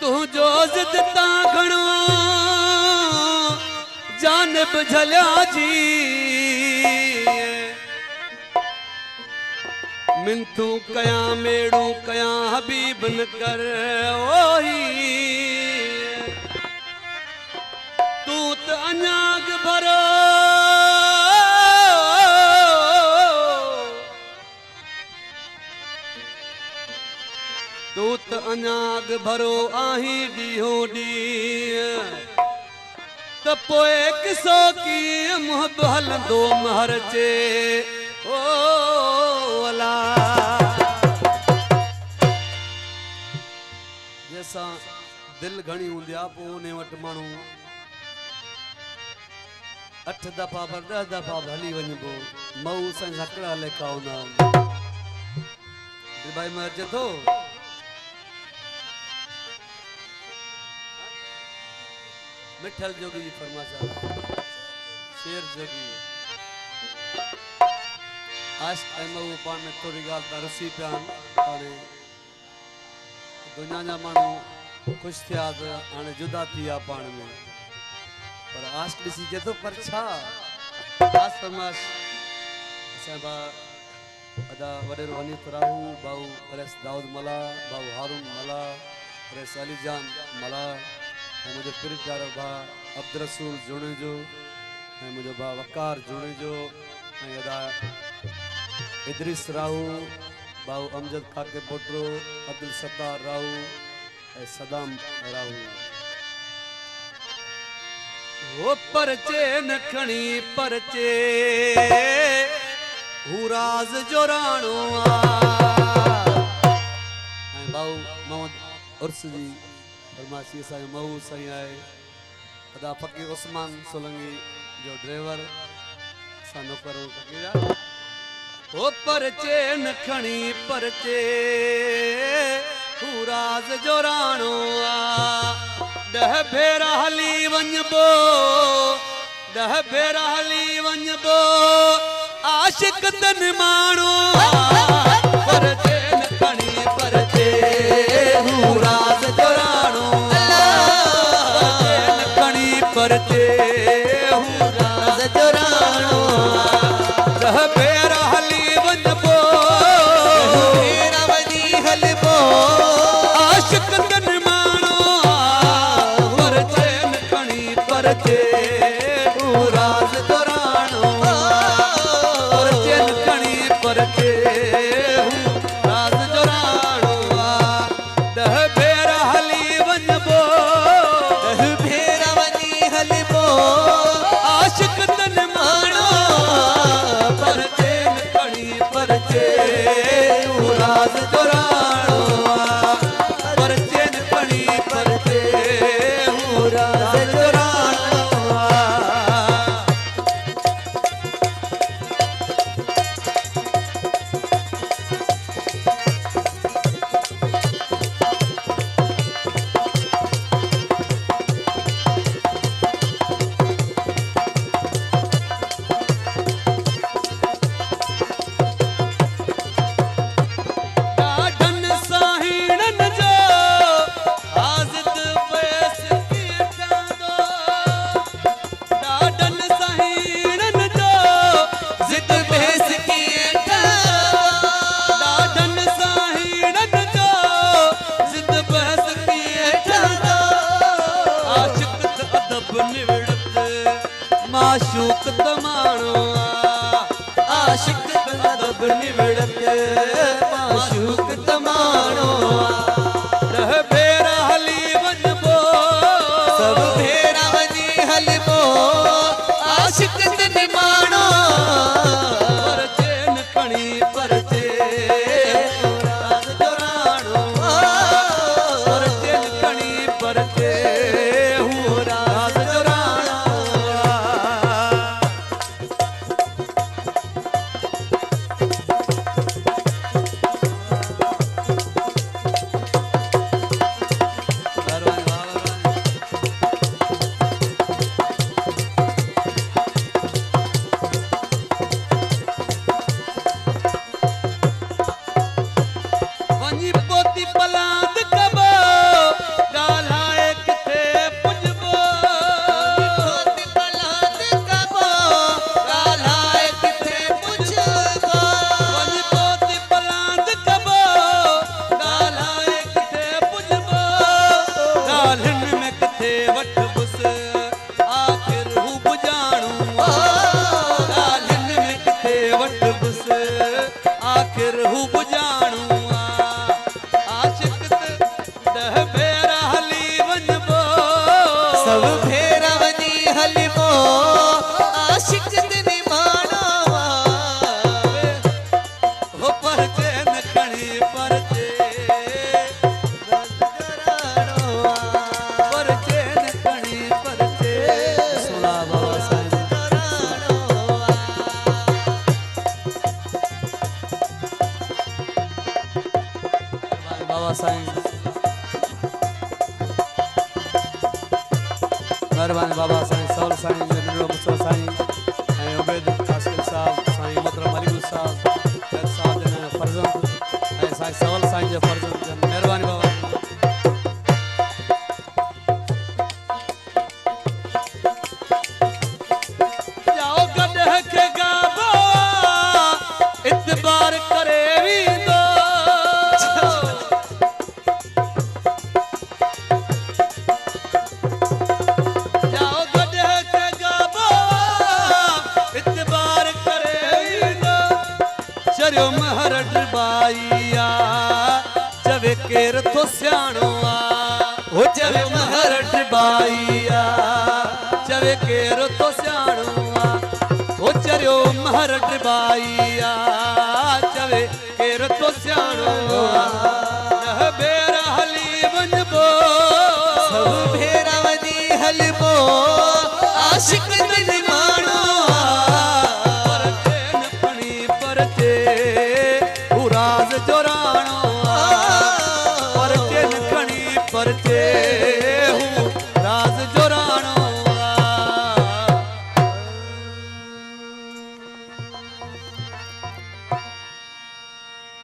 तू जो जिद ता घणो जानब झलिया जी मिंतू कया मेड़ू कया हबीब न कर ओही तू त अञाग भरो तू त अञाग भरो आही ॾींहों ॾींहुं त पोइ किसो की मुहब हलंदो महर चे ओ अला जैसा दिल घणी हूंदी आहे पोइ उन वटि माण्हू 8 दफ़ा पर 10 दफ़ा हली वञिबो मऊ सां झकड़ा लेखा हूंदा भाई मैं अचे थो मिठल जोगी जी फरमाशा शेर जोगी आज मऊ पाण में थोड़ी गाल ता रुसी पिया हाणे दुनिया जा माण्हू खुश थिया हाणे जुदा थी विया पाण में पर आश ॾिसी जे तो पर छा आज फरमाश असां बा अदा वडेरो वनीत राहू भाऊ अरेस दाऊद मला भाऊ हारून मला अरेस अली जान मला मुझे प्यारो भा अब्दुल रसूल जुड़े जो मुझे भा वकार जुड़े जो अदा इदरिस राहू भाऊ अमजद खाके पोटरो अब्दुल सत्तार राहू सदाम राहू वो परचे न खणी परचे हुराज जो राणो भाऊ मोहम्मद उर्स जी फरमासी साईं महू साईं आए अदा फकीर उस्मान सोलंगी जो ड्राइवर सा नौकर फकीरा ओ परचे न खणी परचे हुराज जो राणो आ 10 भेरा हली वञबो 10 भेरा हली वञबो आशिक तन माणो परचे न खणी परचे हुराज जो राणो परचे हुराज जो राणो 10 भेरा हली वञबो भेरा वञी हलबो आशिक तन माणो परचे न खणी परचे हुराज जो राणो परचे न खणी परचे हुराज जो राणो 10 भेरा हली वञबो आशिक तन माणो परचे न खणी परचे हुराज जो राणो परचे न खणी परचे हुराज जो राणो माशूक तमाणो आशिक अदब निवड़त माशूक तमाणो 10 भेरा हली वञबो सब भेरा वञी हलबो आशिक तन माणो परचे न खणी परचे हुराज जो राणो परचे न खणी परचे हुराज जो राणो मेहरबानी बाबा साईं सौल साईं नंढड़ो मुसो साईं ऐं उबैद कासिम साहब साईं मोहतरम अलीगुल साहब जज साहब जन फर्जंद ऐं साईं सौल साईं जे फर्जंद जन मेहरबानी बाबा जाओ गॾ के गाबो इतबार करे वींदो महरट बाईया चवे केर तो स्याणो हो चवे महरट बाईया चवे केर तो स्याणो हो चरियो महरट बाईया चवे केर तो स्याणो